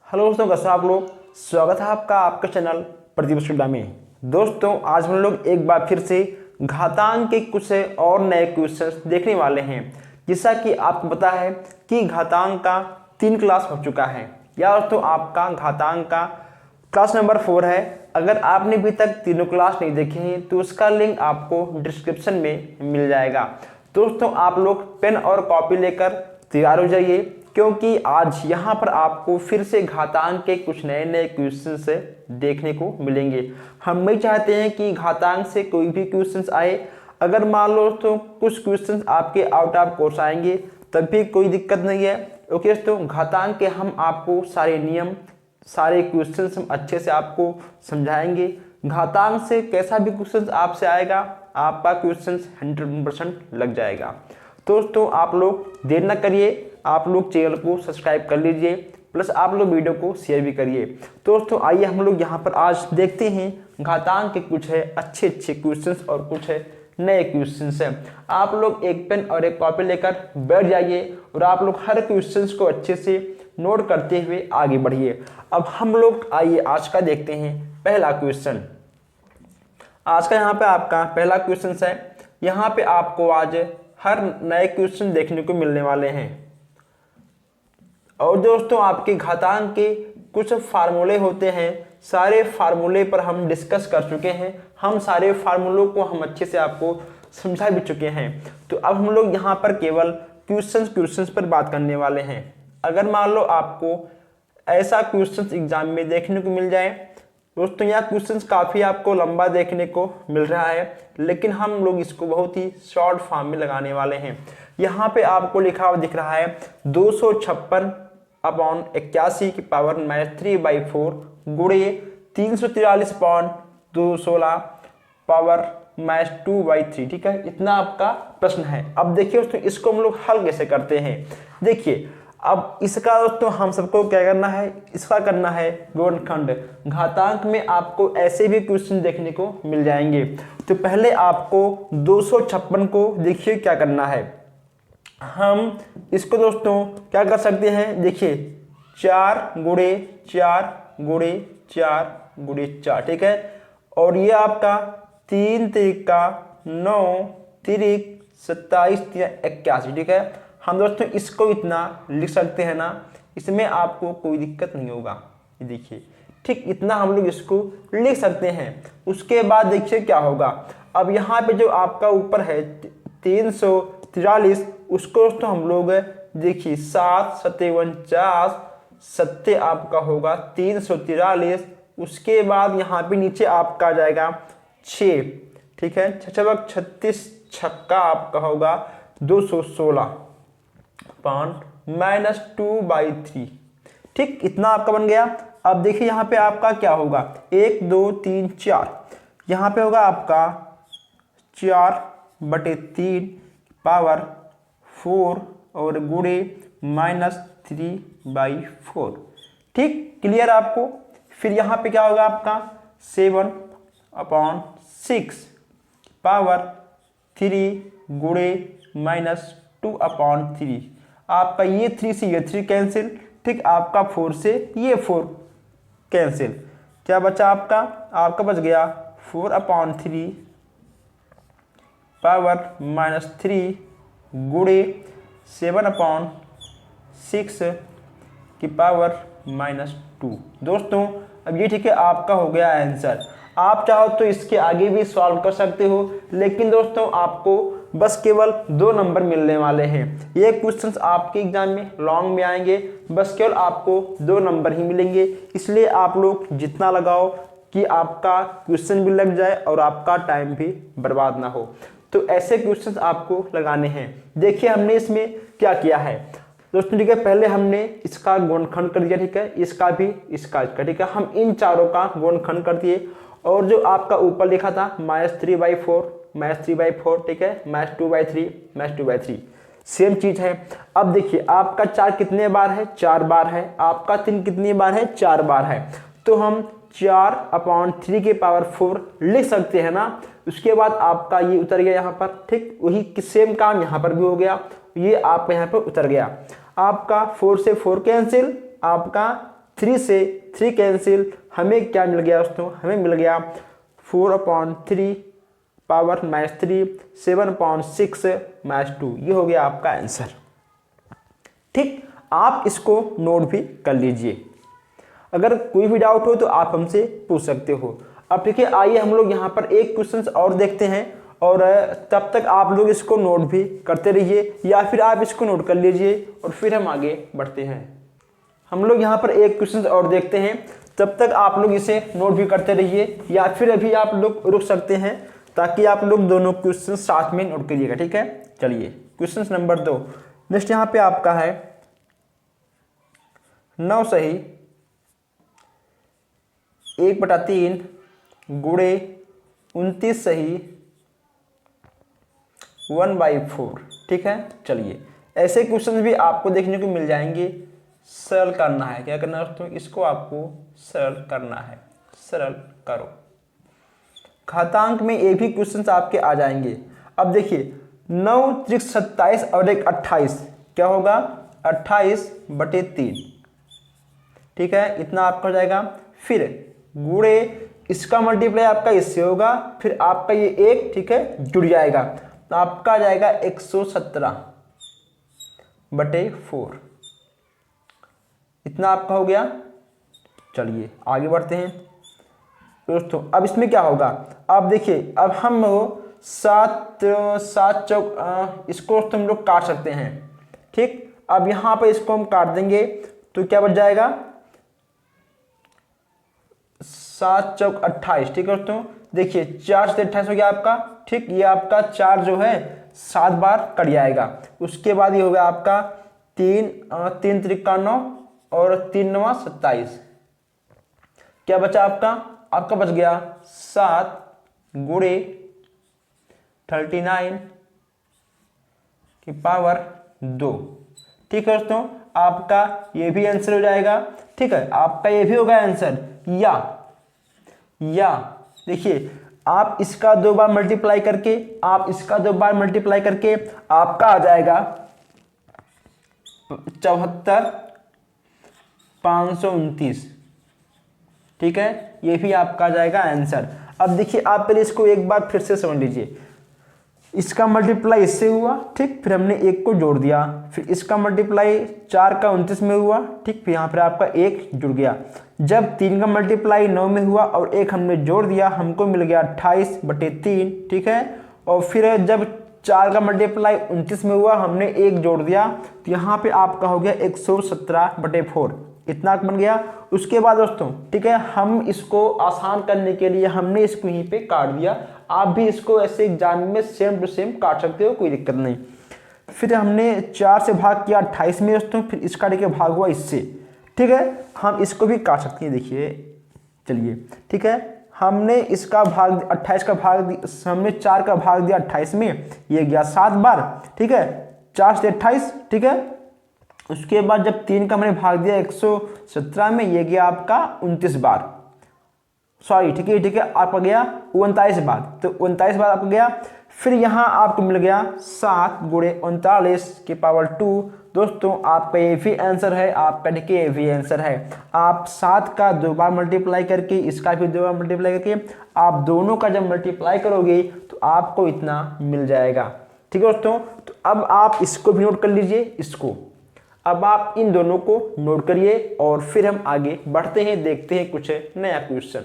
Hello दोस्तों, कैसे आप लोग। स्वागत है आपका आपके चैनल प्रदीप स्टूडियो में। दोस्तों आज हम लोग एक बार फिर से घातांक के कुछ और नए क्वेश्चंस देखने वाले हैं। जैसा कि आपको पता है कि घातांक का 3 क्लास हो चुका है या दोस्तों आपका घातांक का क्लास नंबर 4 है। अगर आपने अभी तक तीनों क्लास नहीं देखे हैं तो उसका लिंक आपको डिस्क्रिप्शन में मिल जाएगा। दोस्तों आप लोग पेन और कॉपी लेकर तैयार हो जाइए, क्योंकि आज यहाँ पर आपको फिर से घातांक के कुछ नए नए क्वेश्चंस देखने को मिलेंगे। हम नहीं चाहते हैं कि घातांक से कोई भी क्वेश्चंस आए। अगर मान लो तो कुछ क्वेश्चंस आपके आउट ऑफ कोर्स आएंगे तब भी कोई दिक्कत नहीं है। ओके दोस्तों, घातांक के हम आपको सारे नियम सारे क्वेश्चंस हम अच्छे से आपको समझाएंगे। घातांक से कैसा भी क्वेश्चन आपसे आएगा आपका क्वेश्चन 100% लग जाएगा। दोस्तों आप लोग देर न करिए, आप लोग चैनल को सब्सक्राइब कर लीजिए, प्लस आप लोग वीडियो को शेयर भी करिए। दोस्तों आइए हम लोग यहाँ पर आज देखते हैं घातांक के कुछ है अच्छे क्वेश्चंस और कुछ है नए क्वेश्चंस हैं। आप लोग एक पेन और एक कॉपी लेकर बैठ जाइए और आप लोग हर क्वेश्चंस को अच्छे से नोट करते हुए आगे बढ़िए। अब हम लोग आइए आज का देखते हैं पहला क्वेश्चन। आज का यहाँ पे आपका पहला क्वेश्चन है। यहाँ पे आपको आज हर नए क्वेश्चन देखने को मिलने वाले हैं। और दोस्तों आपके घातांक के कुछ फार्मूले होते हैं, सारे फार्मूले पर हम डिस्कस कर चुके हैं। हम सारे फार्मूलों को हम अच्छे से आपको समझा भी चुके हैं। तो अब हम लोग यहाँ पर केवल क्वेश्चंस पर बात करने वाले हैं। अगर मान लो आपको ऐसा क्वेश्चंस एग्जाम में देखने को मिल जाए दोस्तों, यह क्वेश्चंस काफ़ी आपको लंबा देखने को मिल रहा है, लेकिन हम लोग इसको बहुत ही शॉर्ट फॉर्म में लगाने वाले हैं। यहाँ पे आपको लिखा हुआ दिख रहा है 256/81 की पावर -3/4 गुणे 343/216 पावर -2/3। ठीक है, इतना आपका प्रश्न है। अब देखिए दोस्तों इसको हम लोग हल कैसे करते हैं। देखिए अब इसका दोस्तों हम सबको क्या करना है, इसका करना है गुणनखंड। घातांक में आपको ऐसे भी क्वेश्चन देखने को मिल जाएंगे। तो पहले आपको 256 को देखिए क्या करना है। हम इसको दोस्तों क्या कर सकते हैं, देखिए 4 गुणे 4 गुणे 4 गुणे 4। ठीक है, और ये आपका 3 त्रिका 9 त्रिक 27 81। ठीक है, हम दोस्तों इसको इतना लिख सकते हैं ना, इसमें आपको कोई दिक्कत नहीं होगा। ये देखिए ठीक इतना हम लोग इसको लिख सकते हैं। उसके बाद देखिए क्या होगा। अब यहाँ पे जो आपका ऊपर है 343, उसको दोस्तों हम लोग देखिए 7 7 49 7 आपका होगा 343। उसके बाद यहाँ पे नीचे आपका आ जाएगा 6। ठीक है, 36 छक्का आपका होगा 216 -2/3। ठीक इतना आपका बन गया। अब देखिए यहाँ पे आपका क्या होगा 1 2 3 4, यहाँ पे होगा आपका 4/3 पावर 4 और गुणे -3/4। ठीक क्लियर आपको। फिर यहाँ पे क्या होगा आपका 7/6 पावर 3 गुणे -2/3। आपका ये 3 से ये 3 कैंसिल। ठीक आपका 4 से ये 4 कैंसिल। क्या बचा आपका बच गया 4/3 पावर -3 गुणे 7/6 की पावर -2। दोस्तों अब ये ठीक है आपका हो गया आंसर। आप चाहो तो इसके आगे भी सॉल्व कर सकते हो, लेकिन दोस्तों आपको बस केवल 2 नंबर मिलने वाले हैं। ये क्वेश्चंस आपके एग्जाम में लॉन्ग में आएंगे, बस केवल आपको 2 नंबर ही मिलेंगे। इसलिए आप लोग जितना लगाओ कि आपका क्वेश्चन भी लग जाए और आपका टाइम भी बर्बाद ना हो। तो ऐसे क्वेश्चंस आपको लगाने हैं। देखिए हमने इसमें क्या किया है दोस्तों। ठीक है, पहले हमने इसका गुणनखंड कर दिया। ठीक है, इसका भी इसका। ठीक है, हम इन चारों का गुणनखंड कर दिए। और जो आपका ऊपर लिखा था -3/4 ठीक है, -2/3 सेम चीज है। अब देखिए आपका 4 कितने बार है, 4 बार है। आपका 3 कितनी बार है, 4 बार है। तो हम 4/3 के पावर 4 लिख सकते हैं ना। उसके बाद आपका ये उतर गया यहाँ पर। ठीक वही सेम काम यहाँ पर भी हो गया, ये आपका यहाँ पर उतर गया। आपका 4 से 4 कैंसिल, आपका 3 से 3 कैंसिल, हमें क्या मिल गया दोस्तों, हमें मिल गया 4/3 पावर -3 7/6 -2, ये हो गया आपका आंसर। ठीक, आप इसको नोट भी कर लीजिए। अगर कोई भी डाउट हो तो आप हमसे पूछ सकते हो। अब ठीक है, आइए हम लोग यहाँ पर एक क्वेश्चन और देखते हैं, और तब तक आप लोग इसको नोट भी करते रहिए, या फिर आप इसको नोट कर लीजिए और फिर हम आगे बढ़ते हैं। हम लोग यहाँ पर एक क्वेश्चन और देखते हैं, तब तक आप लोग इसे नोट भी करते रहिए, या फिर अभी आप लोग रुक सकते हैं ताकि आप लोग दोनों क्वेश्चन साथ में नोट करिएगा। ठीक है, चलिए क्वेश्चन नंबर 2 नेक्स्ट यहाँ पे आपका है 9 सही 1/3 गुणे 29 सही 1/4। ठीक है, चलिए ऐसे क्वेश्चन भी आपको देखने को मिल जाएंगे। सरल करना है, क्या करना है दोस्तों, इसको आपको सरल करना है, सरल करो। घातांक में ये भी क्वेश्चन आपके आ जाएंगे। अब देखिए 9 त्रिक 27 और 1 28 क्या होगा, 28/3। ठीक है, इतना आपका हो जाएगा। फिर गुणे इसका मल्टीप्लाई आपका इससे होगा, फिर आपका ये 1 ठीक है जुड़ जाएगा, तो आपका आ जाएगा 117/4। इतना आपका हो गया। चलिए आगे बढ़ते हैं दोस्तों। अब इसमें क्या होगा, अब देखिए अब हम 7 चौक इसको हम लोग काट सकते हैं। ठीक, अब यहाँ पर इसको हम काट देंगे तो क्या बच जाएगा, 7 चौक 28। ठीक है दोस्तों, देखिए 4 से 28 हो गया आपका। ठीक, ये आपका 4 जो है 7 बार कट जाएगा। उसके बाद ये होगा आपका 3 त्रिका 9 और 3 9 27। क्या बचा आपका, आपका बच गया 7 गुणे 39 की पावर 2। ठीक है दोस्तों, आपका ये भी आंसर हो जाएगा। ठीक है, आपका ये भी होगा आंसर। या देखिए आप इसका 2 बार मल्टीप्लाई करके, आप इसका 2 बार मल्टीप्लाई करके आपका आ जाएगा 74,529। ठीक है, ये भी आपका आ जाएगा आंसर। अब देखिए आप पहले इसको एक बार फिर से समझ लीजिए। इसका मल्टीप्लाई इससे हुआ, ठीक, फिर हमने 1 को जोड़ दिया, फिर इसका मल्टीप्लाई 4 का 29 में हुआ, ठीक, फिर यहाँ पर आपका 1 जुड़ गया। जब 3 का मल्टीप्लाई 9 में हुआ और 1 हमने जोड़ दिया, हमको मिल गया 28/3। ठीक है, और फिर जब 4 का मल्टीप्लाई 29 में हुआ, हमने 1 जोड़ दिया, तो यहाँ पे आपका हो गया 117/4। इतना बन गया। उसके बाद दोस्तों ठीक है, हम इसको आसान करने के लिए हमने इसको यहीं पे काट दिया। आप भी इसको ऐसे एग्जाम में सेम टू सेम काट सकते हो, कोई दिक्कत नहीं। फिर हमने 4 से भाग किया 28 में दोस्तों, फिर इसका देखिए भाग हुआ इससे। ठीक है, हम इसको भी काट सकते हैं, देखिए चलिए। ठीक है, हमने इसका भाग 28 का भाग, हमने 4 का भाग दिया 28 में, ये गया 7 बार। ठीक है, 4 से 28। ठीक है, उसके बाद जब 3 का मैंने भाग दिया 117 में, ये गया आपका 29 बार, सॉरी ठीक है आपका गया 39 बार, तो 39 बार आपका गया। फिर यहाँ आपको मिल गया 7 गुणे 39 की पावर 2। दोस्तों आपका ये भी आंसर है, आपका देखिए ये भी आंसर है। आप 7 का 2 बार मल्टीप्लाई करके, इसका भी 2 बार मल्टीप्लाई करके, आप दोनों का जब मल्टीप्लाई करोगे तो आपको इतना मिल जाएगा। ठीक है दोस्तों, तो अब आप इसको भी नोट कर लीजिए, इसको अब आप इन दोनों को नोट करिए और फिर हम आगे बढ़ते हैं, देखते हैं कुछ नया क्वेश्चन।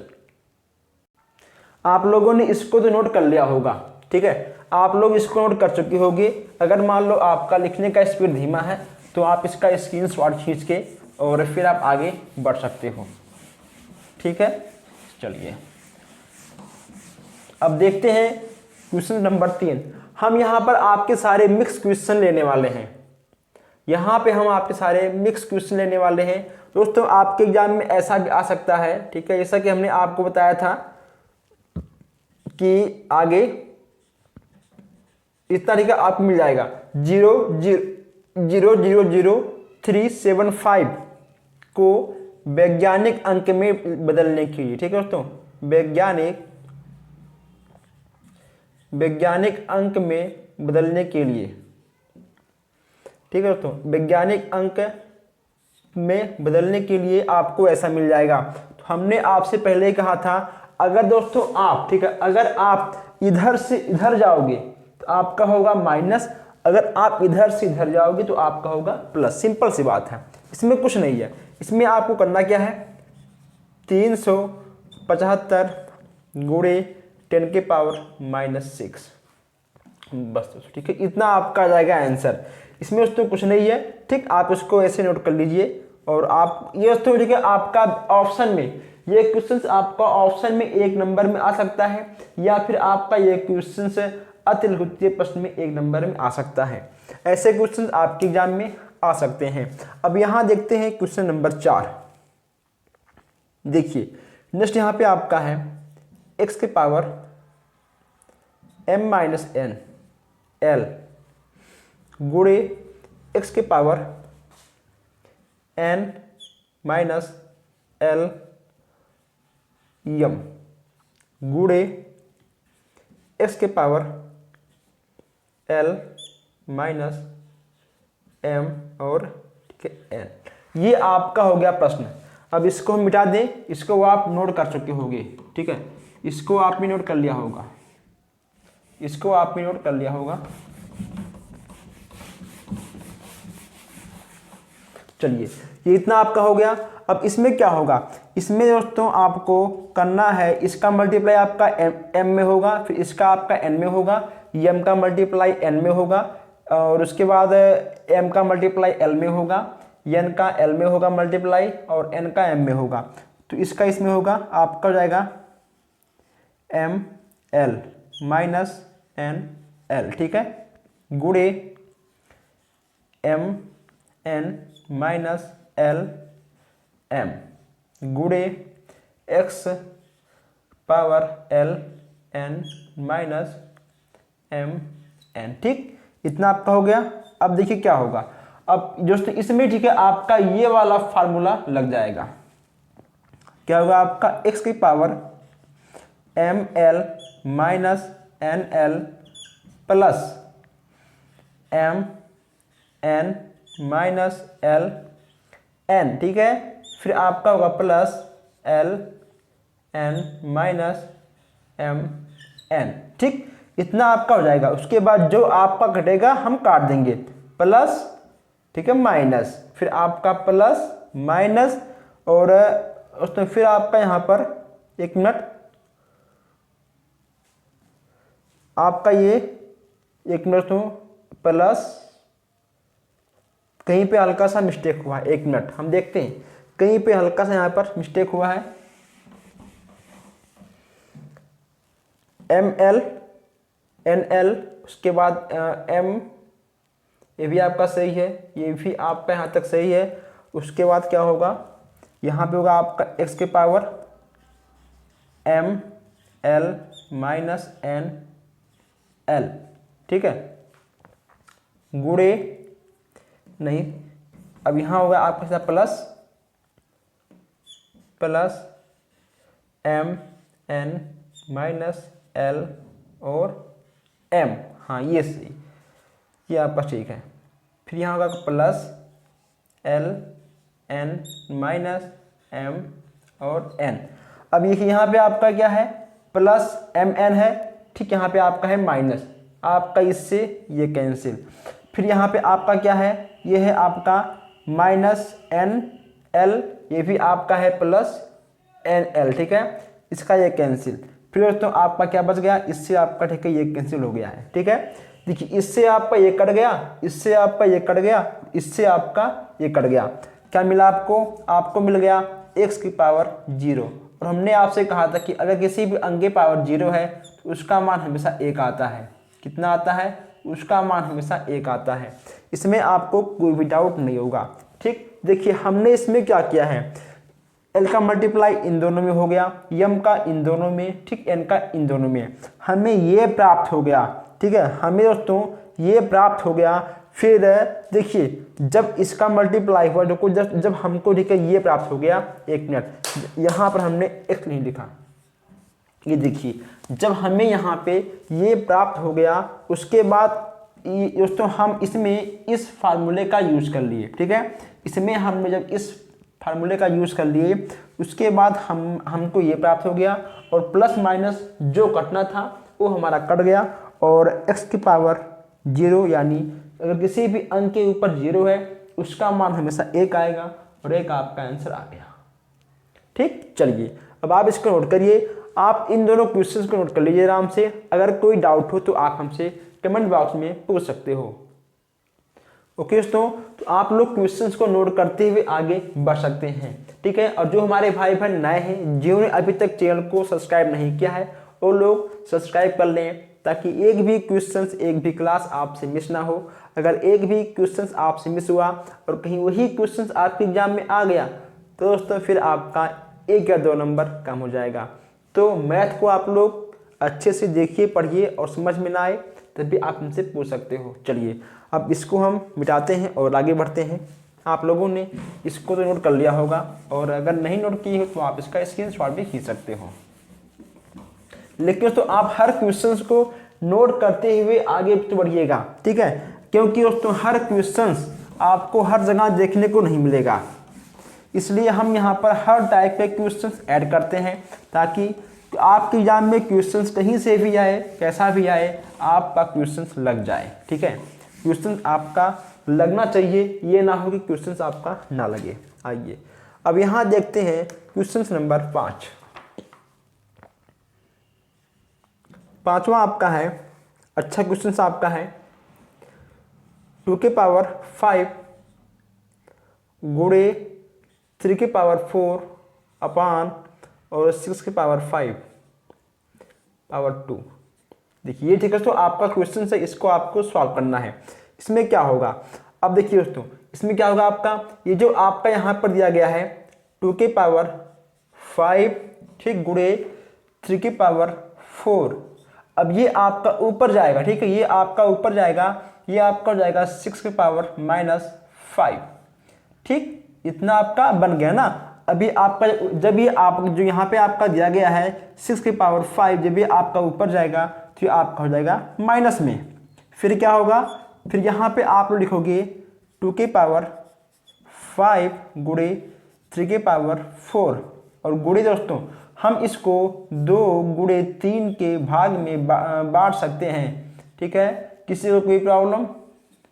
आप लोगों ने इसको तो नोट कर लिया होगा। ठीक है, आप लोग इसको नोट कर चुके होंगे। अगर मान लो आपका लिखने का स्पीड धीमा है तो आप इसका स्क्रीनशॉट खींच के और फिर आप आगे बढ़ सकते हो। ठीक है, चलिए अब देखते हैं क्वेश्चन नंबर 3। हम यहाँ पर आपके सारे मिक्स क्वेश्चन लेने वाले हैं। यहाँ पे हम आपके सारे मिक्स क्वेश्चन लेने वाले हैं। दोस्तों आपके एग्जाम में ऐसा भी आ सकता है, ठीक है, जैसा कि हमने आपको बताया था कि आगे इस तरीके आपको मिल जाएगा 0.0000375 को वैज्ञानिक अंक में बदलने के लिए। ठीक है दोस्तों, वैज्ञानिक अंक में बदलने के लिए। ठीक है दोस्तों, वैज्ञानिक अंक में बदलने के लिए आपको ऐसा मिल जाएगा। तो हमने आपसे पहले ही कहा था, अगर दोस्तों आप, ठीक है, अगर आप इधर से इधर जाओगे तो आपका होगा माइनस, अगर आप इधर से इधर जाओगे तो आपका होगा प्लस। सिंपल सी बात है, इसमें कुछ नहीं है। इसमें आपको करना क्या है, 375 गुणे 10 के पावर -6, बस दोस्तों, ठीक है, इतना आपका आ जाएगा आंसर। इसमें दोस्तों कुछ नहीं है, ठीक, आप इसको ऐसे नोट कर लीजिए। और आप ये दोस्तों, ठीक है, आपका ऑप्शन में ये क्वेश्चन आपका ऑप्शन में 1 नंबर में आ सकता है, या फिर आपका ये क्वेश्चन अतिलिखित प्रश्न में 1 नंबर में आ सकता है। ऐसे क्वेश्चन आपके एग्जाम में आ सकते हैं। अब यहां देखते हैं क्वेश्चन नंबर 4। देखिए नेक्स्ट यहां पे आपका है x के पावर m-n l गुणे x के power n minus l m गुणे x के पावर l माइनस m और ठीक है n। ये आपका हो गया प्रश्न। अब इसको हम मिटा दें, इसको आप नोट कर चुके होंगे, ठीक है, इसको आप भी नोट कर लिया होगा, इसको आप भी नोट कर लिया होगा। चलिए ये इतना आपका हो गया। अब इसमें क्या होगा, इसमें दोस्तों आपको करना है, इसका मल्टीप्लाई आपका m में होगा, फिर इसका आपका n में होगा, m का मल्टीप्लाई n में होगा, और उसके बाद m का मल्टीप्लाई l में होगा, n का l में होगा मल्टीप्लाई, और n का m में होगा। तो इसका इसमें होगा, आपका हो जाएगा m l minus n l, ठीक है, गुणे m n minus l m गुणे x power l n minus m n, ठीक, इतना आपका हो गया। अब देखिए क्या होगा, अब दोस्तों इसमें, ठीक है, आपका ये वाला फार्मूला लग जाएगा। क्या होगा आपका x की power m l minus n l plus m n minus l n, ठीक है, फिर आपका होगा plus l n minus m n, ठीक, इतना आपका हो जाएगा। उसके बाद जो आपका घटेगा हम काट देंगे, प्लस, ठीक है, माइनस, फिर आपका प्लस माइनस, और उसमें फिर आपका यहाँ पर 1 मिनट, आपका ये 1 मिनट तो प्लस, कहीं पे हल्का सा मिस्टेक हुआ है, 1 मिनट हम देखते हैं, कहीं पे हल्का सा यहाँ पर मिस्टेक हुआ है। ml nl, उसके बाद m, ये भी आपका सही है, ये भी आपका यहाँ तक सही है। उसके बाद क्या होगा, यहाँ पे होगा आपका x के power m l minus n l, ठीक है, गुणे नहीं, अब यहाँ होगा आपके साथ plus m n minus l और m, हाँ ये सही, ये आपका ठीक है। फिर यहाँ होगा plus l n minus m और n। अब ये यहाँ पे आपका क्या है, प्लस m n है, ठीक, यहाँ पे आपका है माइनस, आपका इससे ये कैंसिल। फिर यहाँ पे आपका क्या है, ये है आपका माइनस n l, ये भी आपका है प्लस n l, ठीक है, इसका ये कैंसिल। फिर दोस्तों आपका क्या बच गया, इससे आपका, ठीक है, ये कैंसिल हो गया है, ठीक है। देखिए इससे आपका ये कट गया, इससे आपका ये कट गया, इससे आपका ये कट गया, क्या मिला आपको मिल गया x की पावर 0। और हमने आपसे कहा था कि अगर किसी भी अंक की पावर 0 है तो उसका मान हमेशा 1 आता है। कितना आता है, उसका मान हमेशा 1 आता है। इसमें आपको कोई भी डाउट नहीं होगा, ठीक। देखिए हमने इसमें क्या किया है, l का मल्टीप्लाई इन दोनों में हो गया, m का इन दोनों में, ठीक, n का इन दोनों में, हमें ये प्राप्त हो गया, ठीक है, हमें दोस्तों ये प्राप्त हो गया। फिर देखिए जब इसका मल्टीप्लाई हुआ, जब हमको, ठीक है, ये प्राप्त हो गया, 1 मिनट, यहाँ पर हमने x नहीं लिखा, ये देखिए जब हमें यहाँ पे ये प्राप्त हो गया, उसके बाद दोस्तों हम इसमें इस फार्मूले का यूज कर लिए, ठीक है। इसमें हमने जब इस फार्मूले का यूज कर लिए उसके बाद हमको ये प्राप्त हो गया और प्लस माइनस जो कटना था वो हमारा कट गया और x की पावर 0 यानी अगर किसी भी अंक के ऊपर 0 है उसका मान हमेशा 1 आएगा और 1 आपका आंसर आ गया। ठीक, चलिए अब आप इसको नोट करिए। आप इन दोनों क्वेश्चंस को नोट कर लीजिए आराम से। अगर कोई डाउट हो तो आप हमसे कमेंट बॉक्स में पूछ सकते हो। ओके दोस्तों, तो आप लोग क्वेश्चंस को नोट करते हुए आगे बढ़ सकते हैं, ठीक है। और जो हमारे भाई बहन नए हैं जिन्होंने अभी तक चैनल को सब्सक्राइब नहीं किया है वो लोग सब्सक्राइब कर लें ताकि एक भी क्वेश्चंस एक भी क्लास आपसे मिस ना हो। अगर एक भी क्वेश्चंस आपसे मिस हुआ और कहीं वही क्वेश्चंस आपके एग्जाम में आ गया तो दोस्तों फिर आपका 1 या 2 नंबर कम हो जाएगा। तो मैथ को आप लोग अच्छे से देखिए, पढ़िए और समझ में ना आए तब भी आप हमसे पूछ सकते हो। चलिए अब इसको हम मिटाते हैं और आगे बढ़ते हैं। आप लोगों ने इसको तो नोट कर लिया होगा और अगर नहीं नोट किए हो तो आप इसका स्क्रीनशॉट भी खींच सकते हो। लेकिन दोस्तों आप हर क्वेश्चंस को नोट करते हुए आगे बढ़िएगा, ठीक है, क्योंकि दोस्तों हर क्वेश्चंस आपको हर जगह देखने को नहीं मिलेगा। इसलिए हम यहाँ पर हर टाइप के क्वेश्चंस ऐड करते हैं ताकि आपके एग्जाम में क्वेश्चंस कहीं से भी आए कैसा भी आए आपका क्वेश्चंस लग जाए, ठीक है। क्वेश्चन आपका लगना चाहिए, ये ना हो कि क्वेश्चंस आपका ना लगे। आइए अब यहाँ देखते हैं क्वेश्चंस नंबर 5। पांचवा आपका है, अच्छा क्वेश्चन आपका है 2 की पावर 5 गुणे 3 की पावर 4 अपान और 6 की पावर 5 पावर 2। देखिए ठीक है दोस्तों, आपका क्वेश्चन है, इसको आपको सॉल्व करना है। इसमें क्या होगा, अब देखिए दोस्तों इसमें क्या होगा, आपका ये जो आपका यहाँ पर दिया गया है 2 की पावर 5 ठीक गुणे 3 की पावर 4। अब ये आपका ऊपर जाएगा, ठीक है, ये आपका ऊपर जाएगा, ये आपका हो जाएगा 6 की पावर -5। ठीक, इतना आपका बन गया ना। अभी आपका जब ये आप जो यहाँ पे आपका दिया गया है 6 की पावर 5 जब ये आपका ऊपर जाएगा तो ये आपका हो जाएगा माइनस में। फिर क्या होगा, फिर यहाँ पे आप लोग लिखोगे 2 की पावर 5 गुणे 3 की पावर 4 और गुणे दोस्तों हम इसको 2 गुणे 3 के भाग में बांट सकते हैं, ठीक है, किसी को कोई प्रॉब्लम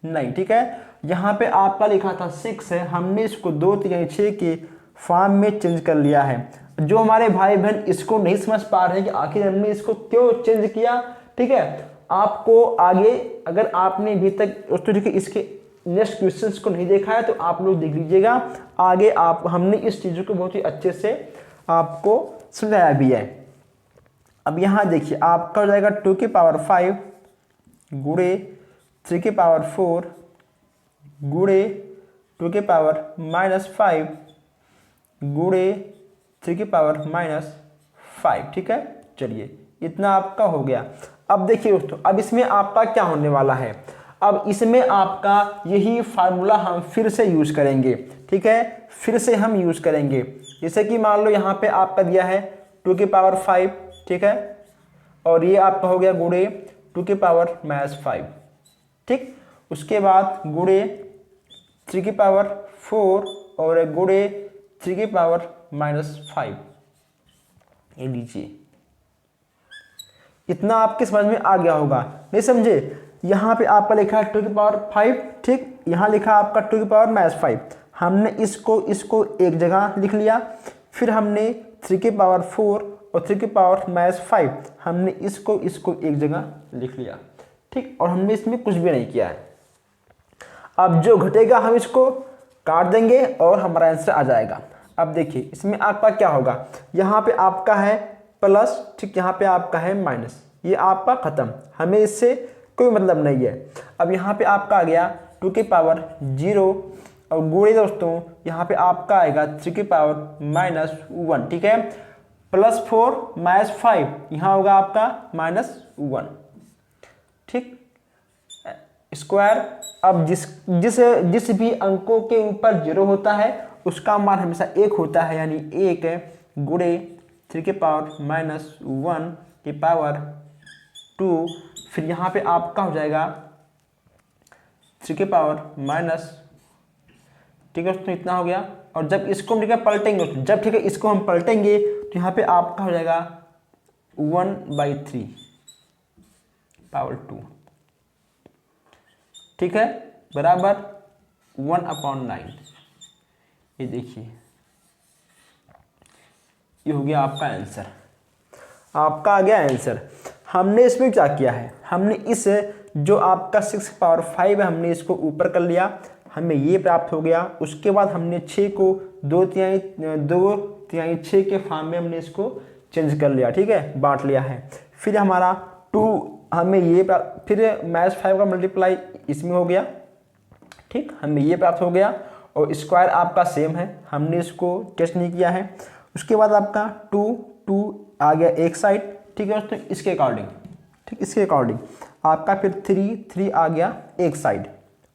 नहीं, ठीक है। यहाँ पे आपका लिखा था 6 है, हमने इसको 2 3 6 के फॉर्म में चेंज कर लिया है। जो हमारे भाई बहन इसको नहीं समझ पा रहे हैं कि आखिर हमने इसको क्यों चेंज किया, ठीक है, आपको आगे अगर आपने अभी तक दोस्तों देखिए इसके नेक्स्ट क्वेश्चंस को नहीं देखा है तो आप लोग देख लीजिएगा। आगे आप हमने इस चीज़ों को बहुत ही अच्छे से आपको समझाया भी है। अब यहाँ देखिए आपका हो जाएगा 2 की पावर 5 गुणे 3 की पावर 4 गुणे 2 की पावर -5 गुणे 3 की पावर -5, ठीक है। चलिए इतना आपका हो गया। अब देखिए दोस्तों अब इसमें आपका क्या होने वाला है, अब इसमें आपका यही फार्मूला हम फिर से यूज करेंगे, ठीक है, फिर से हम यूज करेंगे। जैसे कि मान लो यहाँ पे आपका दिया है 2 की पावर 5, ठीक है, और ये आपका हो गया गुणे 2 की पावर -5, ठीक। उसके बाद गुणे 3 की पावर 4 और गुणे 3 की पावर -5। ये लीजिए, इतना आपके समझ में आ गया होगा, नहीं समझे। यहाँ पे आपका लिखा है 2 की पावर 5, ठीक, यहाँ लिखा आपका 2 की पावर -5। हमने इसको एक जगह लिख लिया, फिर हमने 3 की पावर 4 और 3 की पावर -5 हमने इसको एक जगह लिख लिया, ठीक, और हमने इसमें कुछ भी नहीं किया है। अब जो घटेगा हम इसको काट देंगे और हमारा आंसर आ जाएगा। अब देखिए इसमें आपका क्या होगा, यहाँ पे आपका है प्लस, ठीक, यहाँ पे आपका है माइनस, ये आपका खत्म, हमें इससे कोई मतलब नहीं है। अब यहाँ पे आपका आ गया 2 की पावर 0 और गुणे दोस्तों यहाँ पे आपका आएगा 3 की पावर -1, ठीक है, +4 -5 यहाँ होगा आपका -1, ठीक, स्क्वायर। अब जिस भी अंकों के ऊपर 0 होता है उसका मान हमेशा 1 होता है, यानी 1 गुणे 3 की पावर -1 की पावर 2। फिर यहाँ पे आपका हो जाएगा 3 के पावर माइनस, ठीक है दोस्तों, इतना हो गया। और जब इसको हम ठीक है पलटेंगे, जब ठीक है इसको हम पलटेंगे तो यहाँ पे आपका हो जाएगा 1/3 पावर 2, ठीक है, बराबर 1/9। ये देखिए, ये हो गया आपका आंसर, आपका आ गया आंसर। हमने इसमें क्या किया है, हमने इस जो आपका 6 पावर 5 है, हमने इसको ऊपर कर लिया, हमें ये प्राप्त हो गया। उसके बाद हमने 6 को 2/3 6 के फॉर्म में हमने इसको चेंज कर लिया, ठीक है, बांट लिया है। फिर हमारा 2 हमें ये फिर -5 का मल्टीप्लाई इसमें हो गया, ठीक, हमें ये प्राप्त हो गया। और स्क्वायर आपका सेम है, हमने इसको टेस्ट नहीं किया है। उसके बाद आपका 2 आ गया एक साइड, ठीक है दोस्तों, इसके अकॉर्डिंग, ठीक, इसके अकॉर्डिंग आपका फिर 3 आ गया एक साइड,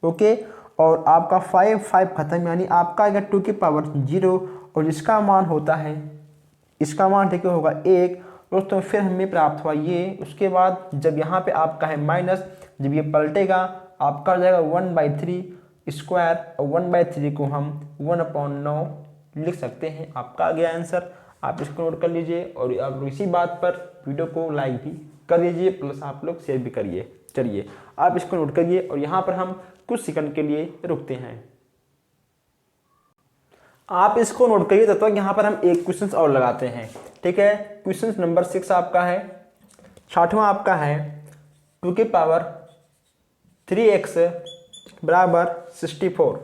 ओके। और आपका 5 खत्म, यानी आपका आ गया 2 की पावर 0, और इसका मान होता है, इसका मान ठीक है होगा 1 दोस्तों। फिर हमें प्राप्त हुआ ये। उसके बाद जब यहाँ पे आपका है माइनस, जब ये पलटेगा आपका हो जाएगा 1/3 स्क्वायर, और 1/3 को हम 1/9 लिख सकते हैं। आपका आ गया आंसर, आप इसको नोट कर लीजिए। और आप इसी बात पर वीडियो को लाइक भी कर दीजिए, प्लस आप लोग शेयर भी करिए। चलिए आप इसको नोट करिए, और यहाँ पर हम कुछ सेकंड के लिए रुकते हैं। आप इसको नोट करिए, तब तक यहाँ पर हम एक क्वेश्चन और लगाते हैं, ठीक है। क्वेश्चन नंबर 6 आपका है, 60वां आपका है 2 की पावर 3x बराबर 64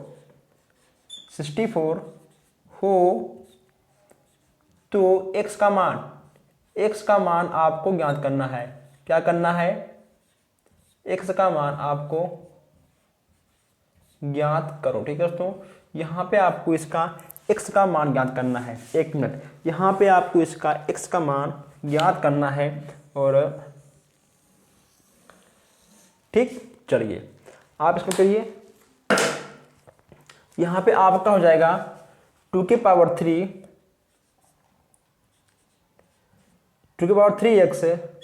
हो तो x का मान आपको ज्ञात करना है। क्या करना है, x का मान आपको ज्ञात करो, ठीक है दोस्तों। यहाँ पे आपको इसका x का मान ज्ञात करना है। एक मिनट, यहाँ पे आपको इसका x का मान ज्ञात करना है। और ठीक, चलिए आप इसको करिए। यहाँ पे आपका हो जाएगा 2 की पावर 3x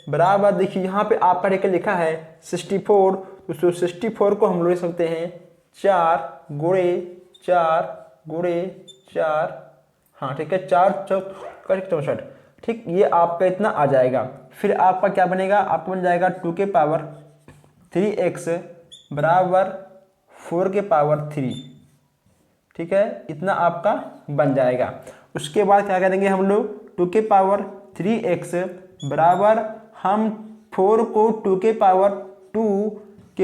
बराबर, देखिए यहाँ पे आपका ठीक लिखा है 64, तो 64 को हम लोग लिख सकते हैं 4 × 4, हाँ ठीक है, 4 × 64, ठीक, ये आपका इतना आ जाएगा। फिर आपका क्या बनेगा, आपका बन जाएगा 2 की पावर 3x बराबर 4 की पावर 3, ठीक है, इतना आपका बन जाएगा। उसके बाद क्या करेंगे हम लोग, 2 की पावर 3x बराबर हम 4 को 2 की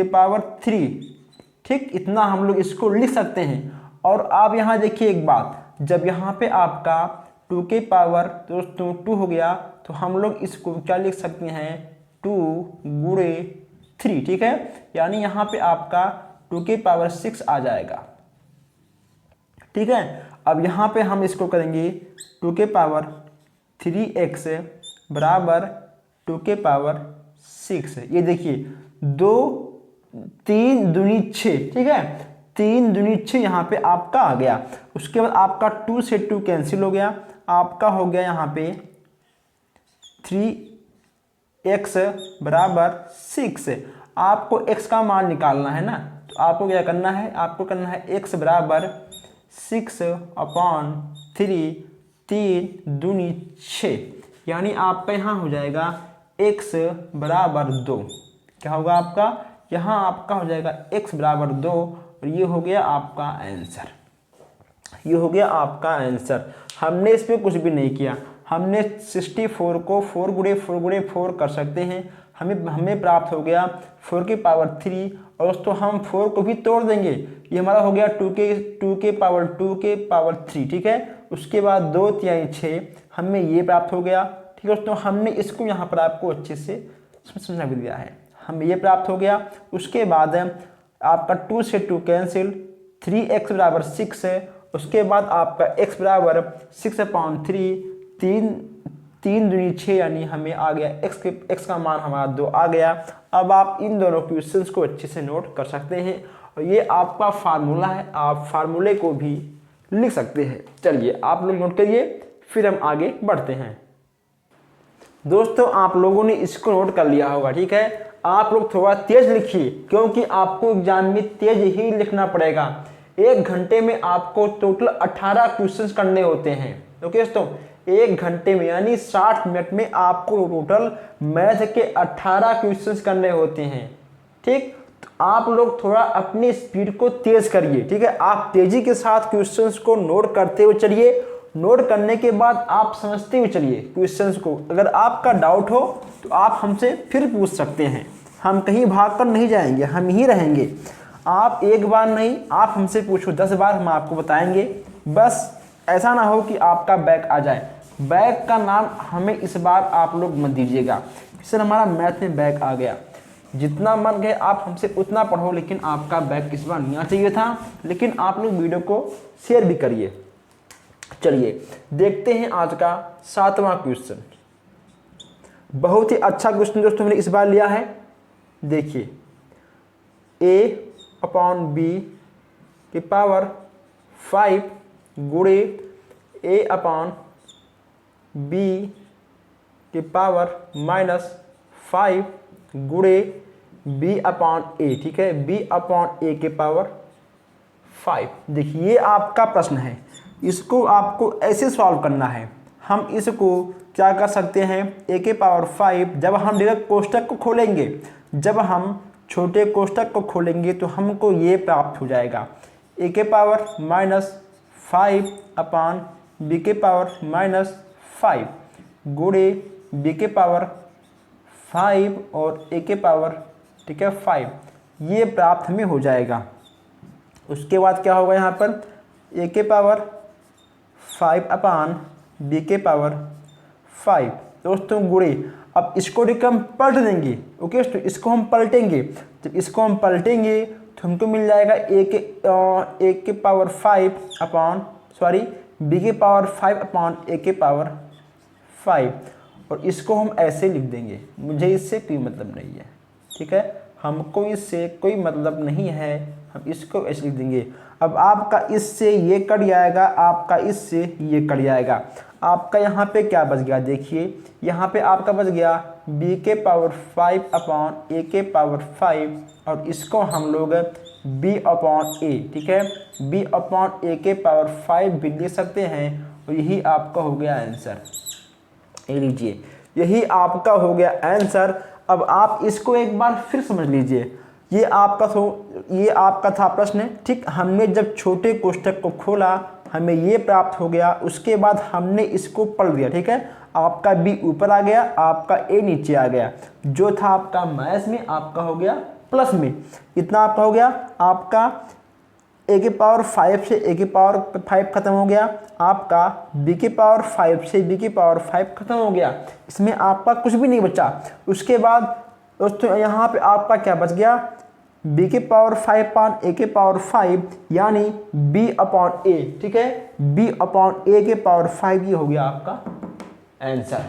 पावर 3, ठीक, इतना हम लोग इसको लिख सकते हैं। और आप यहाँ देखिए एक बात, जब यहाँ पे आपका 2 की पावर दोस्तों 2 हो गया, तो हम लोग इसको क्या लिख सकते हैं, 2 × 3, ठीक है, यानी यहाँ पे आपका 2 की पावर 6 आ जाएगा, ठीक है। अब यहाँ पे हम इसको करेंगे 2 की पावर 3x बराबर 2 की पावर 6। ये देखिए 3 दूनी 6, ठीक है, 3 दूनी 6 यहाँ पे आपका आ गया। उसके बाद आपका 2 से 2 कैंसिल हो गया, आपका हो गया यहाँ पे 3x बराबर 6। आपको x का मान निकालना है ना, तो आपको क्या करना है, आपको करना है x बराबर 6/3, 3 दूनी 6, यानी आपका यहाँ हो जाएगा x बराबर 2। क्या होगा आपका, यहाँ आपका हो जाएगा x बराबर 2, और ये हो गया आपका आंसर, ये हो गया आपका आंसर। हमने इसमें कुछ भी नहीं किया, हमने 64 को 4 × 4 कर सकते हैं। हमें प्राप्त हो गया 4 की पावर 3, और दोस्तों हम 4 को भी तोड़ देंगे, ये हमारा हो गया 2 के पावर 3, ठीक है। उसके बाद 2/3 6 हमें ये प्राप्त हो गया, ठीक है दोस्तों। हमने इसको यहाँ पर आपको अच्छे से समझा भी दिया है, हमें ये प्राप्त हो गया। उसके बाद आपका 2 से 2 कैंसिल, 3x बराबर 6 है। उसके बाद आपका x बराबर 6/3, 3 दूनी 6, यानी हमें आ गया x का मान हमारा 2 आ गया। अब आप इन दोनों क्वेश्चंस को अच्छे से नोट कर सकते हैं, और ये आपका फार्मूला है, आप फार्मूले को भी लिख सकते हैं। चलिए आप लोग नोट करिए, फिर हम आगे बढ़ते हैं। दोस्तों आप लोगों ने इसको नोट कर लिया होगा, ठीक है। आप लोग थोड़ा तेज लिखिए क्योंकि आपको एग्जाम में तेज ही लिखना पड़ेगा। 1 घंटे में आपको टोटल 18 क्वेश्चंस करने होते हैं। ओके दोस्तों, 1 घंटे में यानी 60 मिनट में आपको टोटल मैथ के 18 क्वेश्चंस करने होते हैं, ठीक। तो आप लोग थोड़ा अपनी स्पीड को तेज करिए, ठीक है। आप तेजी के साथ क्वेश्चंस को नोट करते हुए चलिए। नोट करने के बाद आप समझते हुए चलिए क्वेश्चंस को। अगर आपका डाउट हो तो आप हमसे फिर पूछ सकते हैं। हम कहीं भाग कर नहीं जाएंगे, हम ही रहेंगे। आप एक बार नहीं, आप हमसे पूछो 10 बार, हम आपको बताएंगे। बस ऐसा ना हो कि आपका बैक आ जाए। बैक का नाम हमें इस बार आप लोग मत दीजिएगा। सर हमारा मैथ में बैक आ गया। जितना मन गए आप हमसे उतना पढ़ो, लेकिन आपका बैक इस बार नहीं आना चाहिए था। लेकिन आप लोग वीडियो को शेयर भी करिए। चलिए देखते हैं आज का 7वां क्वेश्चन। बहुत ही अच्छा क्वेश्चन दोस्तों मैंने इस बार लिया है। देखिए, a/b की पावर 5 गुणे a/b की पावर -5 गुणे b/a, ठीक है, b/a की पावर 5। देखिए ये आपका प्रश्न है, इसको आपको ऐसे सॉल्व करना है। हम इसको क्या कर सकते हैं, a की पावर 5, जब हम डायरेक्ट कोष्टक को खोलेंगे, जब हम छोटे कोष्टक को खोलेंगे तो हमको ये प्राप्त हो जाएगा, a के पावर -5 अपान b के पावर -5 गुणे b के पावर 5 और a के पावर, ठीक है, 5। ये प्राप्त हमें हो जाएगा। उसके बाद क्या होगा, यहाँ पर a के पावर 5 अपान b के पावर 5 दोस्तों गुणे। अब इसको हम पलट देंगे। ओके, तो इसको हम पलटेंगे। जब इसको हम पलटेंगे तो हमको मिल जाएगा a के पावर 5 अपान b के पावर 5 अपान a के पावर 5, और इसको हम ऐसे लिख देंगे। मुझे इससे कोई मतलब नहीं है, ठीक है, हमको इससे कोई मतलब नहीं है, हम इसको ऐसे लिख देंगे। अब आपका इससे ये कट जाएगा, आपका इससे ये कट जाएगा। आपका यहाँ पे क्या बच गया, देखिए यहाँ पे आपका बच गया b के पावर 5 अपान a के पावर 5, और इसको हम लोग b/a, ठीक है, b/a के पावर 5 भी लिख सकते हैं। और यही आपका हो गया आंसर। ये लीजिए, यही आपका हो गया आंसर। अब आप इसको एक बार फिर समझ लीजिए। ये आपका था प्रश्न, ठीक। हमने जब छोटे कोष्टक को खोला हमें ये प्राप्त हो गया। उसके बाद हमने इसको पलट दिया, ठीक है। आपका b ऊपर आ गया, आपका a नीचे आ गया। जो था आपका माइनस में, आपका हो गया प्लस में। इतना आपका हो गया। आपका a के पावर 5 से a के पावर 5 खत्म हो गया। आपका b के पावर 5 से b के पावर 5 खत्म हो गया। इसमें आपका कुछ भी नहीं बचा। उसके बाद दोस्तों यहाँ पे आपका क्या बच गया, b के पावर 5 अपान a के पावर 5, यानी b/a, ठीक है, b/a के पावर 5। ये हो गया आपका आंसर।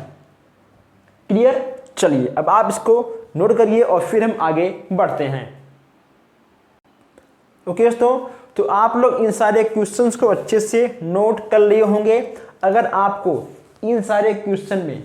क्लियर। चलिए अब आप इसको नोट करिए और फिर हम आगे बढ़ते हैं। ओके दोस्तों, तो आप लोग इन सारे क्वेश्चंस को अच्छे से नोट कर लिए होंगे। अगर आपको इन सारे क्वेश्चन में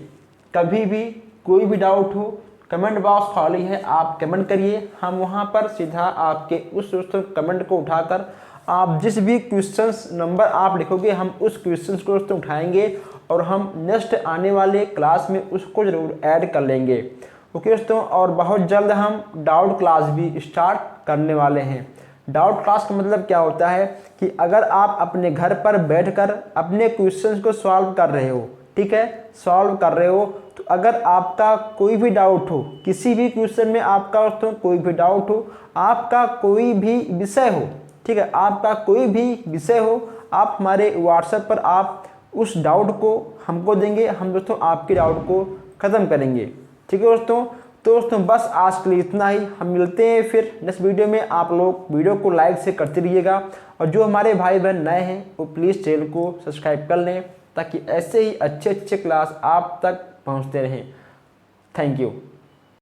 कभी भी कोई भी डाउट हो, कमेंट बॉक्स खाली है, आप कमेंट करिए। हम वहां पर सीधा आपके उस कमेंट को उठाकर आप जिस भी क्वेश्चंस नंबर आप लिखोगे, हम उस क्वेश्चंस को दोस्तों उठाएंगे और हम नेक्स्ट आने वाले क्लास में उसको जरूर ऐड कर लेंगे। ओके दोस्तों, और बहुत जल्द हम डाउट क्लास भी स्टार्ट करने वाले हैं। डाउट क्लास का मतलब क्या होता है कि अगर आप अपने घर पर बैठकर अपने क्वेश्चंस को सॉल्व कर रहे हो, ठीक है, सॉल्व कर रहे हो, तो अगर आपका कोई भी डाउट हो, किसी भी क्वेश्चन में आपका दोस्तों कोई भी डाउट हो, आपका कोई भी विषय हो, ठीक है, आपका कोई भी विषय हो, आप हमारे व्हाट्सएप पर आप उस डाउट को हमको देंगे, हम दोस्तों आपके डाउट को ख़त्म करेंगे। ठीक है दोस्तों, तो दोस्तों बस आज के लिए इतना ही। हम मिलते हैं फिर नेक्स्ट वीडियो में। आप लोग वीडियो को लाइक से करते रहिएगा, और जो हमारे भाई बहन नए हैं वो प्लीज़ चैनल को सब्सक्राइब कर लें, ताकि ऐसे ही अच्छे अच्छे क्लास आप तक पहुंचते रहें। Thank you.